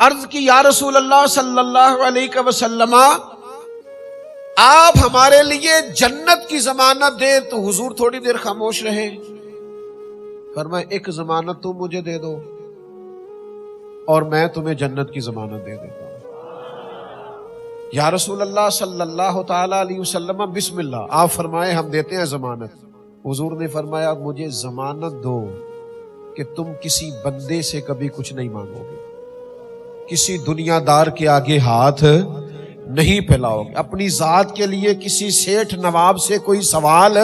عرض کی یا رسول اللہ صلی اللہ علیہ وسلم آپ ہمارے لیے جنت کی ضمانت دے تو حضور تھوڑی دیر خاموش رہے. فرمایا ایک ضمانت تم مجھے دے دو اور میں تمہیں جنت کی ضمانت دے دیتا ہوں. یا رسول اللہ صلی اللہ تعالی علیہ وسلم بسم اللہ. آپ فرمائے ہم دیتے ہیں ضمانت. حضور نے فرمایا مجھے ضمانت دو کہ تم کسی بندے سے کبھی کچھ نہیں مانگو گے, کسی دنیا دار کے آگے ہاتھ نہیں پھیلاؤ گے, اپنی ذات کے لیے کسی سیٹھ نواب سے کوئی سوال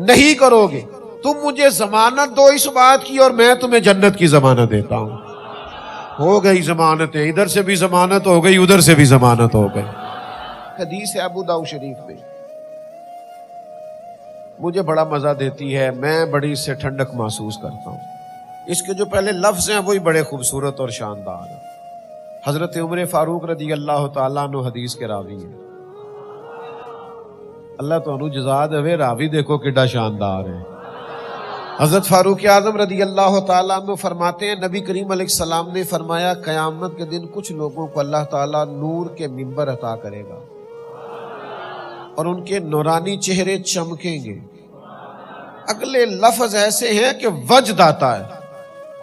نہیں کرو گے. تم مجھے ضمانت دو اس بات کی اور میں تمہیں جنت کی ضمانت دیتا ہوں. ہو گئی ضمانتیں, ادھر سے بھی ضمانت ہو گئی, ادھر سے بھی ضمانت ہو گئی. حدیث ابو داؤد شریف میں مجھے بڑا مزہ دیتی ہے, میں بڑی اس سے ٹھنڈک محسوس کرتا ہوں. اس کے جو پہلے لفظ ہیں وہی بڑے خوبصورت اور شاندار ہیں. حضرت عمر فاروق رضی اللہ تعالیٰ عنہ حدیث کے راوی ہیں. اللہ تو انہوں جزا دے, راوی دیکھو کڈا شاندار ہے. حضرت فاروق اعظم رضی اللہ تعالیٰ عنہ فرماتے ہیں نبی کریم علیہ السلام نے فرمایا قیامت کے دن کچھ لوگوں کو اللہ تعالیٰ نور کے منبر عطا کرے گا اور ان کے نورانی چہرے چمکیں گے. اگلے لفظ ایسے ہیں کہ وجد آتا ہے.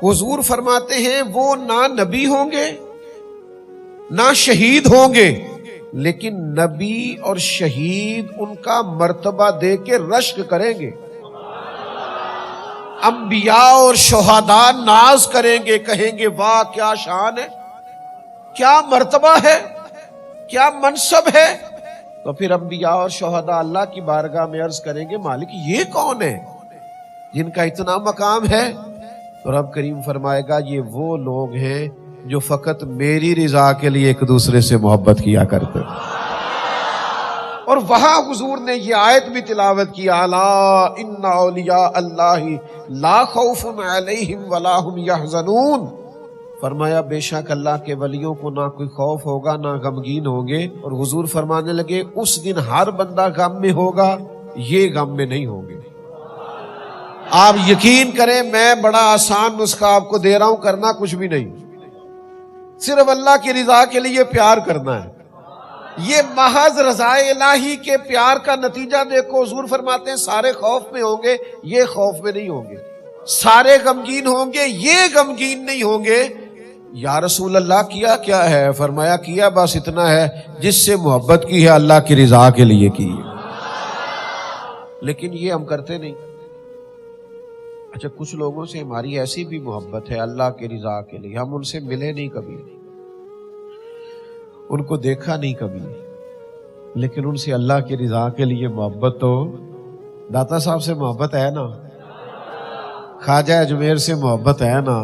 حضور فرماتے ہیں وہ نہ نبی ہوں گے نہ شہید ہوں گے, لیکن نبی اور شہید ان کا مرتبہ دے کے رشک کریں گے. انبیاء اور شہداء ناز کریں گے, کہیں گے واہ کیا شان ہے, کیا مرتبہ ہے, کیا منصب ہے. تو پھر انبیاء اور شہداء اللہ کی بارگاہ میں عرض کریں گے مالک یہ کون ہے جن کا اتنا مقام ہے. تو رب کریم فرمائے گا یہ وہ لوگ ہیں جو فقط میری رضا کے لیے ایک دوسرے سے محبت کیا کرتے. اور وہاں حضور نے یہ آیت بھی تلاوت کی الا ان اولیاء اللہ لا خوف علیہم ولا هم یحزنون. فرمایا بے شک اللہ کے ولیوں کو نہ کوئی خوف ہوگا نہ غمگین ہوں گے. اور حضور فرمانے لگے اس دن ہر بندہ غم میں ہوگا, یہ غم میں نہیں ہوں گے. آپ یقین کریں میں بڑا آسان نسخہ آپ کو دے رہا ہوں, کرنا کچھ بھی نہیں, صرف اللہ کی رضا کے لیے پیار کرنا ہے. یہ محض رضا الہی کے پیار کا نتیجہ دیکھو. حضور فرماتے ہیں سارے خوف میں ہوں گے, یہ خوف میں نہیں ہوں گے. سارے غمگین ہوں گے, یہ غمگین نہیں ہوں گے. یا رسول اللہ کیا کیا ہے؟ فرمایا کیا بس اتنا ہے جس سے محبت کی ہے اللہ کی رضا کے لیے کی ہے. لیکن یہ ہم کرتے نہیں. اچھا کچھ لوگوں سے ہماری ایسی بھی محبت ہے اللہ کی رضا کے لیے, ہم ان سے ملے نہیں کبھی, ان کو دیکھا نہیں کبھی, لیکن ان سے اللہ کی رضا کے لیے محبت تو داتا صاحب سے محبت ہے نا, خواجہ اجمیر سے محبت ہے نا,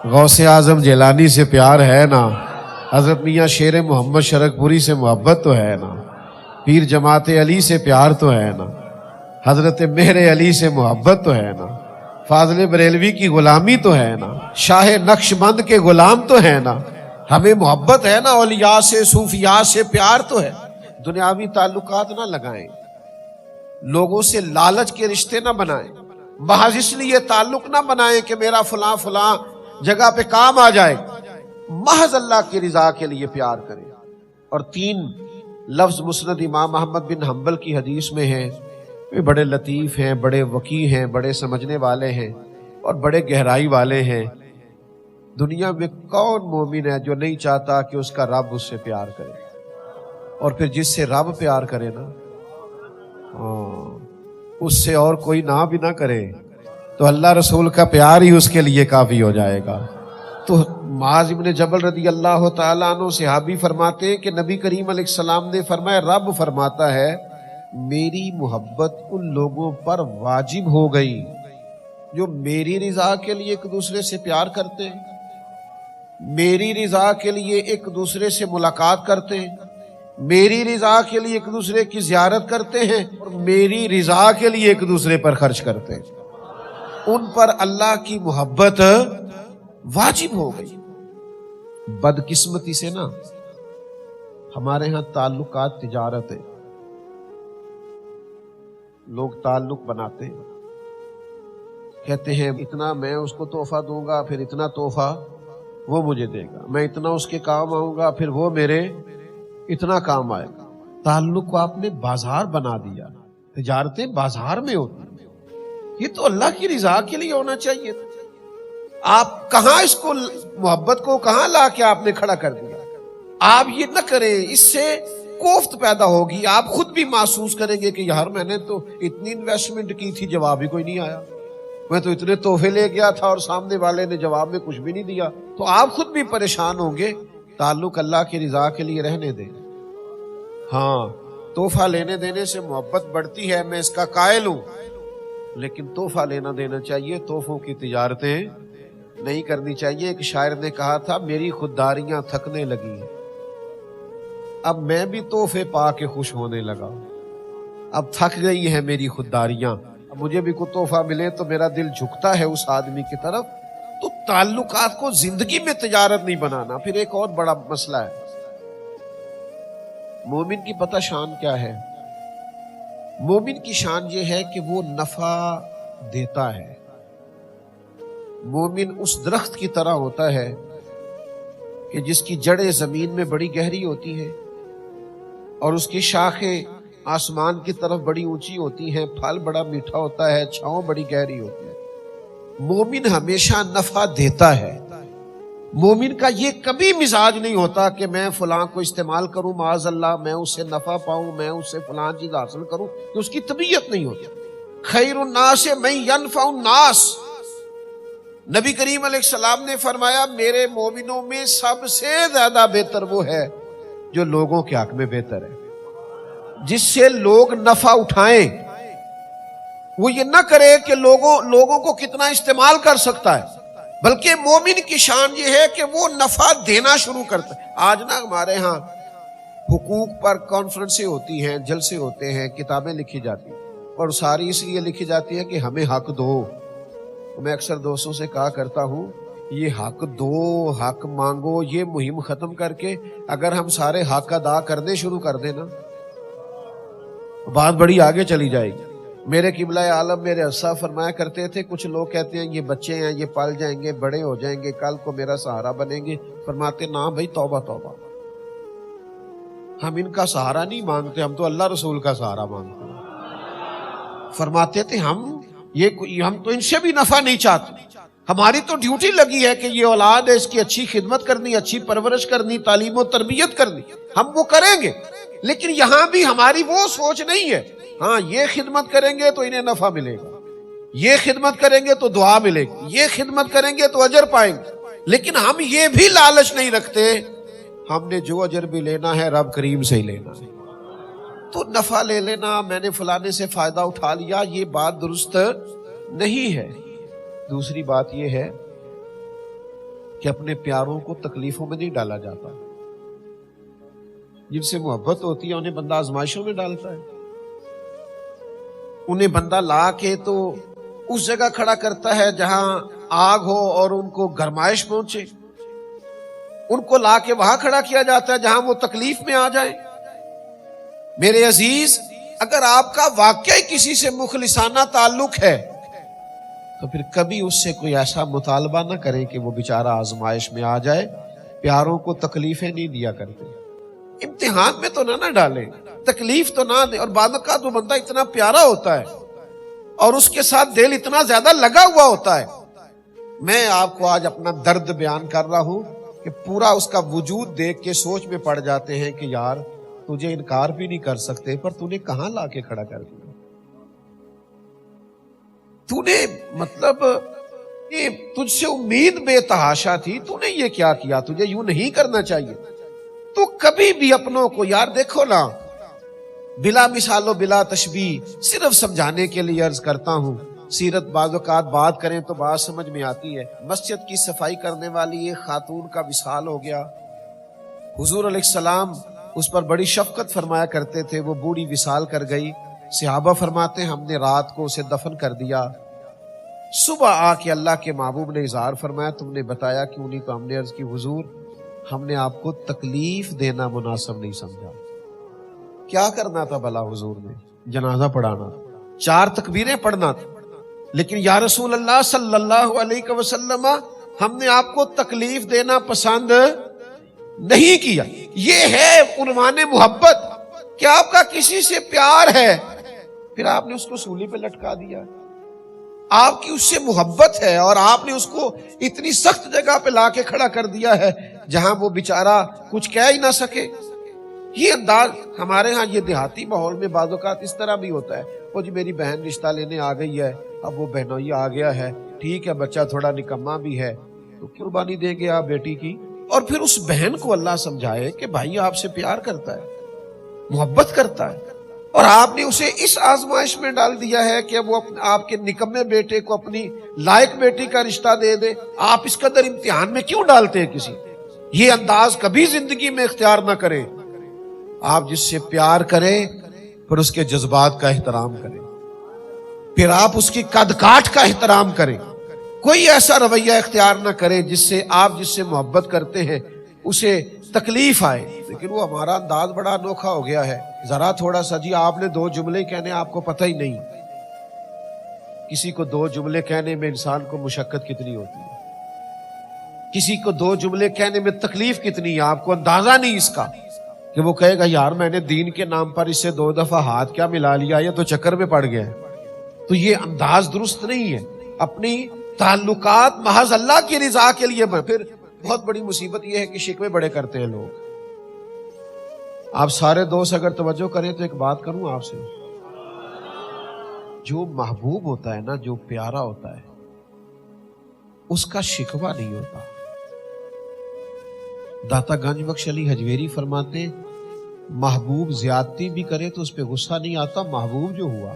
غوث اعظم جیلانی سے پیار ہے نا, حضرت میاں شیر محمد شرک پوری سے محبت تو ہے نا, پیر جماعت علی سے پیار تو ہے نا, حضرت مہر علی سے محبت تو ہے نا, فاضل بریلوی کی غلامی تو ہے نا, شاہ نقش بند کے غلام تو ہے نا. ہمیں محبت ہے نا, اولیاء سے صوفیاء سے پیار تو ہے. دنیاوی تعلقات نہ لگائیں, لوگوں سے لالچ کے رشتے نہ بنائیں, محض اس لیے تعلق نہ بنائیں کہ میرا فلاں فلاں جگہ پہ کام آ جائے. محض اللہ کی رضا کے لیے پیار کریں. اور 3 لفظ مسند امام احمد بن حنبل کی حدیث میں ہیں, وہ بڑے لطیف ہیں, بڑے وقی ہیں, بڑے سمجھنے والے ہیں اور بڑے گہرائی والے ہیں. دنیا میں کون مومن ہے جو نہیں چاہتا کہ اس کا رب اس سے پیار کرے, اور پھر جس سے رب پیار کرے نا اس سے اور کوئی نہ بھی نہ کرے تو اللہ رسول کا پیار ہی اس کے لیے کافی ہو جائے گا. تو معاذ بن جبل رضی اللہ تعالیٰ عنہ صحابی فرماتے ہیں کہ نبی کریم علیہ السلام نے فرمایا رب فرماتا ہے میری محبت ان لوگوں پر واجب ہو گئی جو میری رضا کے لیے ایک دوسرے سے پیار کرتے ہیں, میری رضا کے لیے ایک دوسرے سے ملاقات کرتے ہیں, میری رضا کے لیے ایک دوسرے کی زیارت کرتے ہیں, اور میری رضا کے لیے ایک دوسرے پر خرچ کرتے ہیں. ان پر اللہ کی محبت واجب ہو گئی. بدقسمتی سے نا ہمارے ہاں تعلقات تجارت ہے, لوگ تعلق بناتے ہیں, کہتے ہیں اتنا میں اس کو تحفہ دوں گا, پھر اتنا تحفہ وہ مجھے دے گا، میں اتنا اس کے کام آؤں گا پھر وہ میرے اتنا کام آئے گا۔ تعلق کو آپ نے بازار بنا دیا، تجارتیں بازار میں ہوتی ہیں، یہ تو اللہ کی رضا کے لیے ہونا چاہیے۔ آپ کہاں اس کو محبت کو کہاں لا کے آپ نے کھڑا کر دیا؟ آپ یہ نہ کریں، اس سے کوفت پیدا ہوگی، آپ خود بھی محسوس کریں گے کہ یار میں نے تو اتنی انویسٹمنٹ کی تھی، جواب ہی کوئی نہیں آیا، میں تو اتنے تحفے لے گیا تھا اور سامنے والے نے جواب میں کچھ بھی نہیں دیا، تو آپ خود بھی پریشان ہوں گے۔ تعلق اللہ کی رضا کے لیے رہنے دیں۔ ہاں، تحفہ لینے دینے سے محبت بڑھتی ہے، میں اس کا قائل ہوں، لیکن تحفہ لینا دینا چاہیے، تحفوں کی تجارتیں نہیں کرنی چاہیے۔ ایک شاعر نے کہا تھا میری خودداریاں تھکنے لگی ہیں، اب میں بھی تحفے پا کے خوش ہونے لگا، اب تھک گئی ہیں میری خودداریاں، اب مجھے بھی کوئی تحفہ ملے تو میرا دل جھکتا ہے اس آدمی کی طرف۔ تو تعلقات کو زندگی میں تجارت نہیں بنانا۔ پھر ایک اور بڑا مسئلہ ہے، مومن کی پتہ شان کیا ہے؟ مومن کی شان یہ ہے کہ وہ نفع دیتا ہے۔ مومن اس درخت کی طرح ہوتا ہے کہ جس کی جڑیں زمین میں بڑی گہری ہوتی ہیں اور اس کی شاخیں آسمان کی طرف بڑی اونچی ہوتی ہیں، پھل بڑا میٹھا ہوتا ہے، چھاؤں بڑی گہری ہوتی ہے۔ مومن ہمیشہ نفع دیتا ہے۔ مومن کا یہ کبھی مزاج نہیں ہوتا کہ میں فلاں کو استعمال کروں، معاذ اللہ میں اس سے نفع پاؤں، میں اس سے فلاں چیز حاصل کروں، کہ اس کی طبیعت نہیں ہوتی۔ خیر الناس من ینفع الناس، نبی کریم علیہ السلام نے فرمایا میرے مومنوں میں سب سے زیادہ بہتر وہ ہے جو لوگوں کے حق میں بہتر ہے، جس سے لوگ نفع اٹھائیں۔ وہ یہ نہ کرے کہ لوگوں کو کتنا استعمال کر سکتا ہے، بلکہ مومن کی شان یہ ہے کہ وہ نفع دینا شروع کرتا ہے۔ آج نا ہمارے ہاں حقوق پر کانفرنسیں ہوتی ہیں، جلسے ہوتے ہیں، کتابیں لکھی جاتی ہیں، اور ساری اس لیے لکھی جاتی ہے کہ ہمیں حق دو۔ میں اکثر دوستوں سے کہا کرتا ہوں یہ حق دو، حق مانگو، یہ مہم ختم کر کے اگر ہم سارے حق ادا کرنے شروع کر دینا بات بڑی آگے چلی جائے گی۔ میرے قبلہ عالم میرے اسا فرمایا کرتے تھے کچھ لوگ کہتے ہیں یہ بچے ہیں، یہ پل جائیں گے، بڑے ہو جائیں گے، کل کو میرا سہارا بنیں گے۔ فرماتے نا بھائی توبہ توبہ، ہم ان کا سہارا نہیں مانگتے، ہم تو اللہ رسول کا سہارا مانگتے ہیں۔ فرماتے تھے ہم تو ان سے بھی نفع نہیں چاہتے، ہماری تو ڈیوٹی لگی ہے کہ یہ اولاد ہے، اس کی اچھی خدمت کرنی، اچھی پرورش کرنی، تعلیم و تربیت کرنی، ہم وہ کریں گے۔ لیکن یہاں بھی ہماری وہ سوچ نہیں ہے، ہاں یہ خدمت کریں گے تو انہیں نفع ملے گا، یہ خدمت کریں گے تو دعا ملے گی، یہ خدمت کریں گے تو اجر پائیں گے۔ لیکن ہم یہ بھی لالچ نہیں رکھتے، ہم نے جو اجر بھی لینا ہے رب کریم سے ہی لینا ہے۔ تو نفع لے لینا، میں نے فلانے سے فائدہ اٹھا لیا، یہ بات درست نہیں ہے۔ دوسری بات یہ ہے کہ اپنے پیاروں کو تکلیفوں میں نہیں ڈالا جاتا۔ جن سے محبت ہوتی ہے انہیں بندہ آزمائشوں میں ڈالتا ہے، انہیں بندہ لا کے تو اس جگہ کھڑا کرتا ہے جہاں آگ ہو اور ان کو گرمائش پہنچے، ان کو لا کے وہاں کھڑا کیا جاتا ہے جہاں وہ تکلیف میں آ جائیں۔ میرے عزیز، اگر آپ کا واقعی کسی سے مخلصانہ تعلق ہے تو پھر کبھی اس سے کوئی ایسا مطالبہ نہ کریں کہ وہ بیچارہ آزمائش میں آ جائے۔ پیاروں کو تکلیفیں نہیں دیا کرتے، امتحان میں تو نہ ڈالیں، تکلیف تو نہ دیں۔ اور بعد کا تو بندہ اتنا پیارا ہوتا ہے اور اس کے ساتھ دل اتنا زیادہ لگا ہوا ہوتا ہے۔ میں آپ کو آج اپنا درد بیان کر رہا ہوں کہ پورا اس کا وجود دیکھ کے سوچ میں پڑ جاتے ہیں کہ یار تجھے انکار بھی نہیں کر سکتے، پر تو نے کہاں لا کے کھڑا کر دیا؟ تو نے مطلب یہ تجھ سے امید بے تحاشا تھی، تو نے یہ کیا کیا؟ تجھے یوں نہیں کرنا چاہیے۔ تو کبھی بھی اپنوں کو یار دیکھو نا، بلا مثال و بلا تشبیہ، صرف سمجھانے کے لیے عرض کرتا ہوں۔ سیرت بعض اوقات بات کریں تو بات سمجھ میں آتی ہے۔ مسجد کی صفائی کرنے والی ایک خاتون کا وصال ہو گیا، حضور علیہ السلام اس پر بڑی شفقت فرمایا کرتے تھے، وہ بوڑھی وصال کر گئی۔ صحابہ فرماتے ہیں ہم نے رات کو اسے دفن کر دیا، صبح آ کے اللہ کے محبوب نے اظہار فرمایا تم نے بتایا کیوں نہیں؟ تو ہم نے عرض کی حضور ہم نے آپ کو تکلیف دینا مناسب نہیں سمجھا۔ کیا کرنا تھا بھلا حضور نے؟ جنازہ پڑھانا تھا، 4 تکبیریں پڑھنا تھا، لیکن یا رسول اللہ صلی اللہ علیہ وسلم ہم نے آپ کو تکلیف دینا پسند نہیں کیا. یہ ہے عنوان محبت کہ آپ کا کسی سے پیار ہے، پھر آپ نے اس کو سولی پہ لٹکا دیا. آپ کی اس سے محبت ہے اور آپ نے اس کو اتنی سخت جگہ پہ لا کے کھڑا کر دیا ہے جہاں وہ بیچارہ کچھ کہہ ہی نہ سکے. یہ انداز ہمارے ہاں یہ دیہاتی ماحول میں بعض اوقات اس طرح بھی ہوتا ہے. وہ جی میری بہن رشتہ لینے آ گئی ہے، اب وہ بہنوئی آ گیا ہے، ٹھیک ہے بچہ تھوڑا نکما بھی ہے تو قربانی دیں گے آپ بیٹی کی. اور پھر اس بہن کو اللہ سمجھائے کہ بھائی آپ سے پیار کرتا ہے، محبت کرتا ہے، اور آپ نے اسے اس آزمائش میں ڈال دیا ہے کہ وہ آپ کے نکمے بیٹے کو اپنی لائق بیٹی کا رشتہ دے دے. آپ اس قدر امتحان میں کیوں ڈالتے ہیں کسی؟ یہ انداز کبھی زندگی میں اختیار نہ کریں. آپ جس سے پیار کریں پھر اس کے جذبات کا احترام کریں، پھر آپ اس کی قد کاٹ کا احترام کریں. کوئی ایسا رویہ اختیار نہ کرے جس سے آپ جس سے محبت کرتے ہیں اسے تکلیف آئے. لیکن وہ ہمارا انداز بڑا انوکھا ہو گیا ہے. ذرا تھوڑا سا جی آپ نے 2 جملے کہنے آپ کو پتہ ہی نہیں. کسی کو 2 جملے کہنے میں انسان کو مشقت کتنی ہوتی ہے، کسی کو 2 جملے کہنے میں تکلیف کتنی ہے. آپ کو اندازہ نہیں اس کا کہ وہ کہے گا یار میں نے دین کے نام پر اس سے 2 دفعہ ہاتھ کیا ملا لیا، یہ تو چکر میں پڑ گیا ہے. تو یہ انداز درست نہیں ہے. اپنی تعلقات محض اللہ کی رضا کے لیے. پھر بہت بڑی مصیبت یہ ہے کہ شکوے بڑے کرتے ہیں لوگ. آپ سارے دوست اگر توجہ کریں تو ایک بات کروں آپ سے، جو محبوب ہوتا ہے نا، جو پیارا ہوتا ہے، اس کا شکوہ نہیں ہوتا. داتا گنج بخش علی حجویری فرماتے ہیں محبوب زیادتی بھی کرے تو اس پہ غصہ نہیں آتا. محبوب جو ہوا،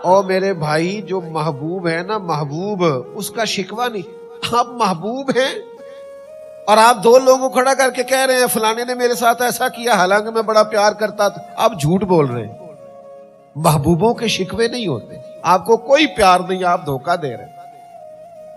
اور میرے بھائی جو محبوب ہے نا، محبوب اس کا شکوہ نہیں. آپ محبوب ہیں اور آپ 2 لوگوں کو کھڑا کر کے کہہ رہے ہیں فلانے نے میرے ساتھ ایسا کیا حالانکہ میں بڑا پیار کرتا تھا. آپ جھوٹ بول رہے ہیں. محبوبوں کے شکوے نہیں ہوتے، آپ کو کوئی پیار نہیں، آپ دھوکہ دے رہے ہیں.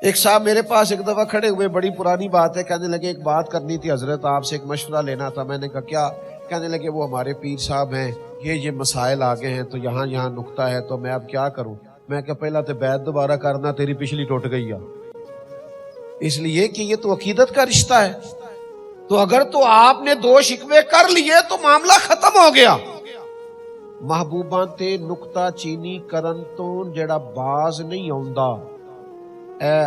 ایک صاحب میرے پاس ایک دفعہ کھڑے ہوئے، بڑی پرانی بات ہے، کہنے لگے ایک بات کرنی تھی حضرت، آپ سے ایک مشورہ لینا تھا. میں نے کہا کیا؟ کہنے لگے وہ ہمارے پیر صاحب ہیں، یہ مسائل آگے ہیں تو یہاں نکتہ ہے، تو میں اب کیا کروں؟ میں کہا پہلا تو بیعت دوبارہ کرنا، تیری پچھلی ٹوٹ گئی ہے. اس لیے کہ یہ تو عقیدت کا رشتہ ہے. تو اگر تو آپ نے 2 شکوے کر لیے تو معاملہ ختم ہو گیا. محبوباں تے نکتہ چینی کرن تو جڑا باز نہیں آوندا.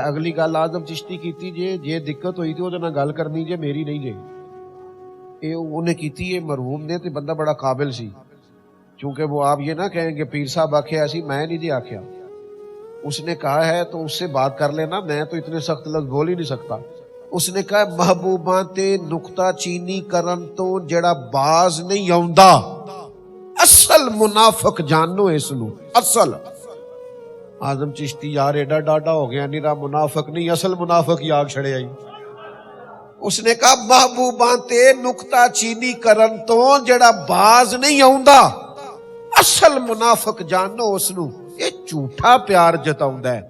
اگلی گل آزم چشتی کیتی جے دقت ہوئی تھی وہ نہ گل کرنی جے میری نہیں جے. انہیں کیتی ہے مرحوم نے، تے بندہ بڑا قابل سی. چونکہ وہ آپ یہ نہ کہیں کہ پیر صاحب آکھے ایسی، میں نہیں جی آکھیا. اس نے کہا ہے تو اس سے بات کر لینا، میں تو اتنے سخت لفظ بول ہی نہیں سکتا. اس نے کہا محبوباں تے نکتہ چینی کرن تو جڑا باز نہیں آوندا. اصل منافق جانو اس نو. اصل آزم چشتی یار ایڈا ڈاڈا ہو گیا، نیرا منافق نہیں، اصل منافق ہی آگ چھڑے آئی. اس نے کہا محبوباں تے نکتہ چینی کرن تو جڑا باز نہیں آوندا. اصل منافق جانو اس نو. یہ جھوٹا پیار جتاوندا ہے.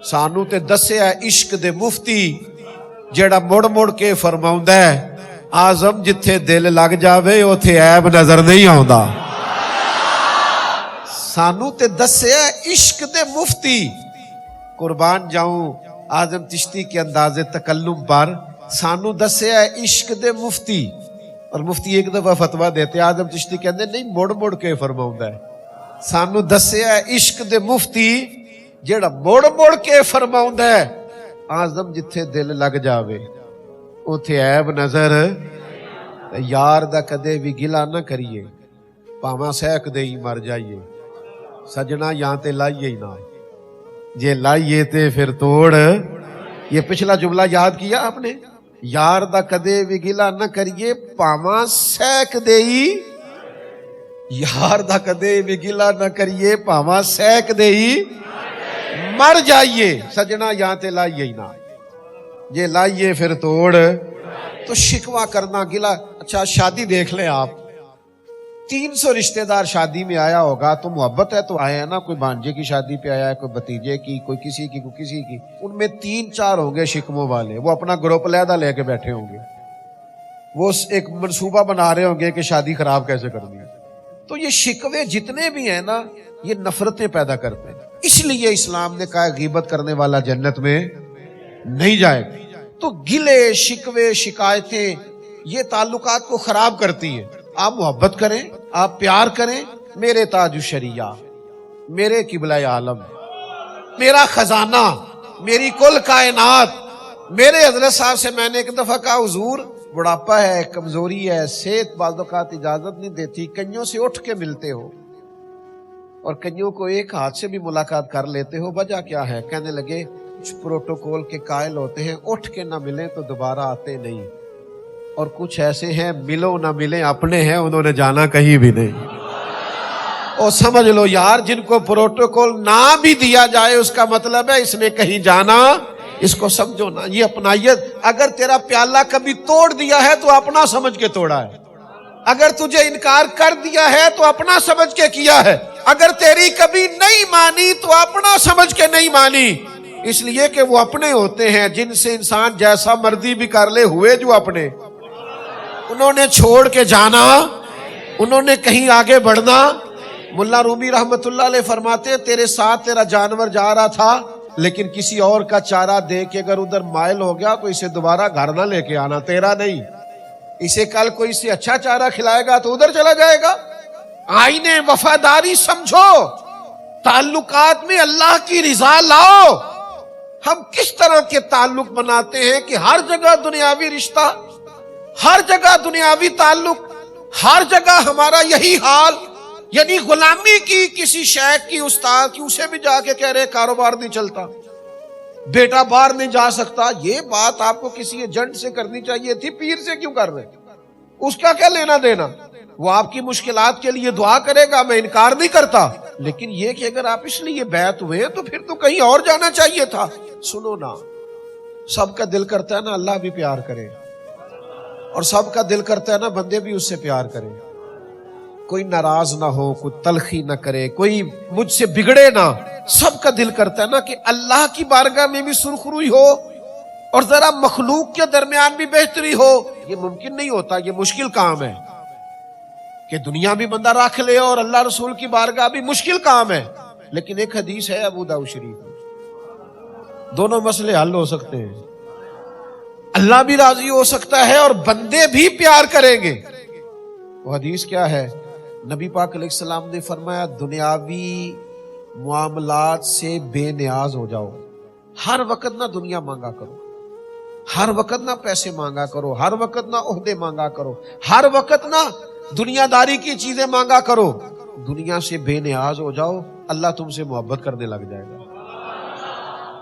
سانو تے دسیا ہے عشق دے مفتی جڑا مڑ مڑ کے فرماوندا ہے آزم جتھے دل لگ جاوے اوتھے عیب نظر نہیں آوندا. سانو تے دسیا ہے عشق دے مفتی. قربان جاؤں آزم چشتی کے انداز تکلم پر. سانو دسیا ہے عشق دے مفتی. اور مفتی ایک دفعہ فتویٰ دیتے، آزم چشتی کہندے نہیں مڑ مڑ کے فرماوندا ہے. سانو دسیا ہے عشق دے مفتی جڑا مڑ مڑ کے فرماوندا ہے آزم جتھے دل لگ جاوے اوتھے عیب نظر. یار دا کدے بھی گلا نہ کریے، پاواں سہک دے ہی مر جائیے. سجنا یہاں تے لائیے ہی نہ، جے لائیے تے پھر توڑ. یہ پچھلا جملہ یاد کیا آپ نے؟ یار دا کدے بھی گلا نہ کریے، پاواں سہک دے ہی. یار دا کدے بھی گلا نہ کریے، پاواں سہک دے ہی مر جائیے. سجنا یہاں تے لائیے ہی نہ، جے لائیے پھر توڑ. تو شکوہ کرنا، گلا. اچھا شادی دیکھ لیں آپ، 300 رشتہ دار شادی میں آیا ہوگا تو محبت ہے تو آیا ہے نا. کوئی بھانجے کی شادی پہ آیا ہے، کوئی بھتیجے کی، کوئی کسی کی، کوئی کسی کی. ان میں 3-4 ہوں گے شکموں والے، وہ اپنا گروپ علیحدہ لے کے بیٹھے ہوں گے. وہ ایک منصوبہ بنا رہے ہوں گے کہ شادی خراب کیسے کرنی ہے. تو یہ شکوے جتنے بھی ہیں نا یہ نفرتیں پیدا کرتے ہیں. اس لیے اسلام نے کہا غیبت کرنے والا جنت میں. نہیں جائے گا۔ تو گلے شکوے شکایتیں یہ تعلقات کو خراب کرتی ہیں۔ آپ محبت کریں، آپ پیار کریں۔ میرے تاج الشریعہ، میرے قبلہ عالم، میرا خزانہ، میری کل کائنات۔ میرے حضرت صاحب سے میں نے ایک دفعہ کہا حضور بڑھاپا ہے، کمزوری ہے، صحت بعض اوقات اجازت نہیں دیتی، کئیوں سے اٹھ کے ملتے ہو اور کئیوں کو ایک ہاتھ سے بھی ملاقات کر لیتے ہو، وجہ کیا ہے؟ کہنے لگے کچھ پروٹوکول کے قائل ہوتے ہیں، اٹھ کے نہ ملیں تو دوبارہ آتے نہیں، اور کچھ ایسے ہیں ملو نہ ملیں اپنے ہیں، انہوں نے جانا کہیں بھی نہیں۔ اور سمجھ لو یار، جن کو پروٹوکول نہ بھی دیا جائے اس کا مطلب ہے اس نے کہیں جانا، اس کو سمجھو نا، یہ اپنائیت۔ اگر تیرا پیالہ کبھی توڑ دیا ہے تو اپنا سمجھ کے توڑا ہے، اگر تجھے انکار کر دیا ہے تو اپنا سمجھ کے کیا ہے، اگر تیری کبھی نہیں مانی تو اپنا سمجھ کے نہیں مانی، اس لیے کہ وہ اپنے ہوتے ہیں جن سے انسان جیسا مرضی بھی کر لے، ہوئے جو اپنے، انہوں نے چھوڑ کے جانا، انہوں نے کہیں آگے بڑھنا۔ ملا رومی رحمت اللہ علیہ فرماتے ہیں تیرے ساتھ تیرا جانور جا رہا تھا لیکن کسی اور کا چارہ دے کے اگر ادھر مائل ہو گیا تو اسے دوبارہ گھر نہ لے کے آنا، تیرا نہیں، اسے کل کوئی اسے اچھا چارہ کھلائے گا تو ادھر چلا جائے گا۔ آئین وفاداری سمجھو، تعلقات میں اللہ کی رضا لاؤ۔ ہم کس طرح کے تعلق بناتے ہیں کہ ہر جگہ دنیاوی رشتہ، ہر جگہ دنیاوی تعلق، ہر جگہ ہمارا یہی حال، یعنی غلامی کی کسی شیخ کی، استاد کی، اسے بھی جا کے کہہ رہے کاروبار نہیں چلتا، بیٹا باہر نہیں جا سکتا۔ یہ بات آپ کو کسی ایجنٹ سے کرنی چاہیے تھی، پیر سے کیوں کر رہے؟ اس کا کیا لینا دینا؟ وہ آپ کی مشکلات کے لیے دعا کرے گا، میں انکار نہیں کرتا، لیکن یہ کہ اگر آپ اس لیے بیعت ہوئے تو پھر تو کہیں اور جانا چاہیے تھا۔ سنو نا، سب کا دل کرتا ہے نا اللہ بھی پیار کرے، اور سب کا دل کرتا ہے نا بندے بھی اس سے پیار کریں، کوئی ناراض نہ ہو، کوئی تلخی نہ کرے، کوئی مجھ سے بگڑے نہ۔ سب کا دل کرتا ہے نا کہ اللہ کی بارگاہ میں بھی سرخروئی ہو اور ذرا مخلوق کے درمیان بھی بہتری ہو۔ یہ ممکن نہیں ہوتا، یہ مشکل کام ہے کہ دنیا بھی بندہ رکھ لے اور اللہ رسول کی بارگاہ بھی، مشکل کام ہے۔ لیکن ایک حدیث ہے ابو داؤد شریف میں، دونوں مسئلے حل ہو سکتے ہیں، اللہ بھی راضی ہو سکتا ہے اور بندے بھی پیار کریں گے۔ وہ حدیث کیا ہے؟ نبی پاک علیہ السلام نے فرمایا دنیاوی معاملات سے بے نیاز ہو جاؤ، ہر وقت نہ دنیا مانگا کرو، ہر وقت نہ پیسے مانگا کرو، ہر وقت نہ عہدے مانگا کرو، ہر وقت نہ دنیا داری کی چیزیں مانگا کرو، دنیا سے بے نیاز ہو جاؤ، اللہ تم سے محبت کرنے لگ جائے گا۔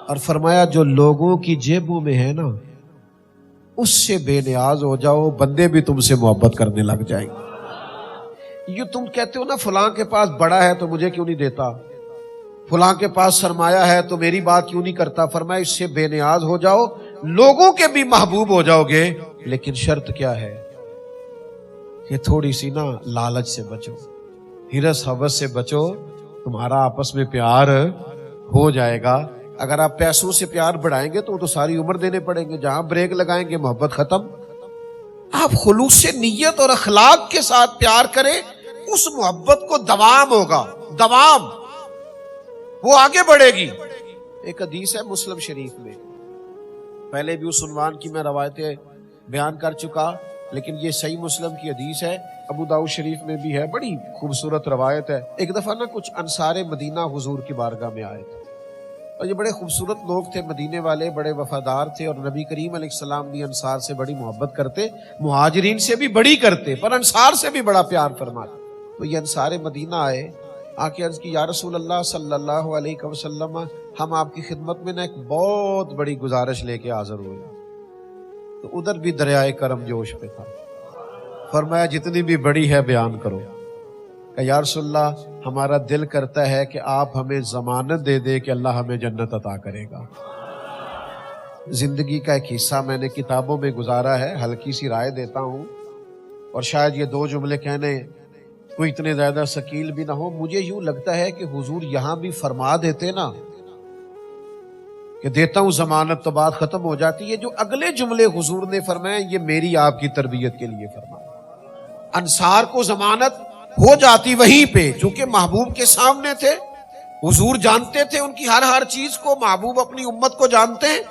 اور فرمایا جو لوگوں کی جیبوں میں ہے نا اس سے بے نیاز ہو جاؤ، بندے بھی تم سے محبت کرنے لگ جائیں گے۔ یہ تم کہتے ہو نا فلاں کے پاس بڑا ہے تو مجھے کیوں نہیں دیتا، فلاں کے پاس سرمایہ ہے تو میری بات کیوں نہیں کرتا، فرمایا اس سے بے نیاز ہو جاؤ، لوگوں کے بھی محبوب ہو جاؤ گے، لیکن شرط کیا ہے کہ تھوڑی سی نا لالچ سے بچو، ہرس حوث سے بچو، تمہارا آپس میں پیار ہو جائے گا۔ اگر آپ پیسوں سے پیار بڑھائیں گے تو ساری عمر دینے پڑیں گے، جہاں بریک لگائیں گے محبت ختم۔ آپ خلوص نیت اور اخلاق کے ساتھ پیار کریں، اس محبت کو دوام ہوگا، دوام، وہ آگے بڑھے گی۔ ایک حدیث ہے مسلم شریف میں، پہلے بھی اس عنوان کی میں روایتیں بیان کر چکا، لیکن یہ صحیح مسلم کی حدیث ہے، ابو داؤد شریف میں بھی ہے، بڑی خوبصورت روایت ہے۔ ایک دفعہ نا کچھ انصار مدینہ حضور کی بارگاہ میں آئے تھے، اور یہ بڑے خوبصورت لوگ تھے، مدینے والے بڑے وفادار تھے، اور نبی کریم علیہ السلام بھی انصار سے بڑی محبت کرتے، مہاجرین سے بھی بڑی کرتے، پر انصار سے بھی بڑا پیار فرماتے۔ تو یہ انصار مدینہ آئے، آ کے عرض کی یا رسول اللہ صلی اللہ علیہ وسلم، ہم آپ کی خدمت میں نا ایک بہت بڑی گزارش لے کے حاضر ہوئے۔ تو ادھر بھی دریائے کرم جوش پہ تھا، فرمایا جتنی بھی بڑی ہے بیان کرو۔ کہ یا رسول اللہ ہمارا دل کرتا ہے کہ آپ ہمیں ضمانت دے دے کہ اللہ ہمیں جنت عطا کرے گا۔ زندگی کا ایک حصہ میں نے کتابوں میں گزارا ہے، ہلکی سی رائے دیتا ہوں، اور شاید یہ دو جملے کہنے کوئی اتنے زیادہ ثقیل بھی نہ ہو۔ مجھے یوں لگتا ہے کہ حضور یہاں بھی فرما دیتے نا کہ دیتا ہوں ضمانت تو بات ختم ہو جاتی ہے، جو اگلے جملے حضور نے فرمائے یہ میری آپ کی تربیت کے لیے فرمایا۔ انصار کو ضمانت ہو جاتی وہیں پہ، چونکہ محبوب کے سامنے تھے، حضور جانتے تھے ان کی ہر چیز کو، محبوب اپنی امت کو جانتے ہیں،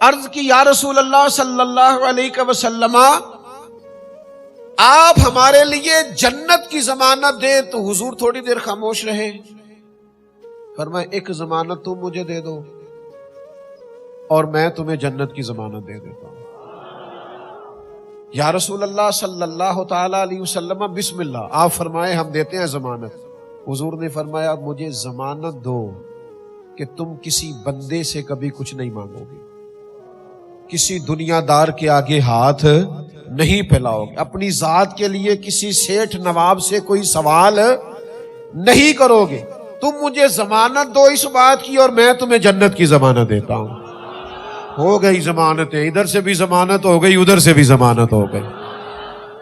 عرض کی یا رسول اللہ صلی اللہ علیہ وسلم آپ ہمارے لیے جنت کی ضمانت دے، تو حضور تھوڑی دیر خاموش رہے، فرمایا ایک ضمانت تم مجھے دے دو اور میں تمہیں جنت کی ضمانت دے دیتا ہوں۔ یا رسول اللہ صلی اللہ تعالی علیہ وسلم بسم اللہ، آپ فرمائے ہم دیتے ہیں ضمانت۔ حضور نے فرمایا مجھے ضمانت دو کہ تم کسی بندے سے کبھی کچھ نہیں مانگو گے، کسی دنیا دار کے آگے ہاتھ نہیں پھیلاؤ گے، اپنی ذات کے لیے کسی سیٹھ نواب سے کوئی سوال نہیں کرو گے، تم مجھے ضمانت دو اس بات کی اور میں تمہیں جنت کی ضمانت دیتا ہوں۔ ہو گئی ضمانتیں، ادھر سے بھی ضمانت ہو گئی، ادھر سے بھی ضمانت ہو گئی۔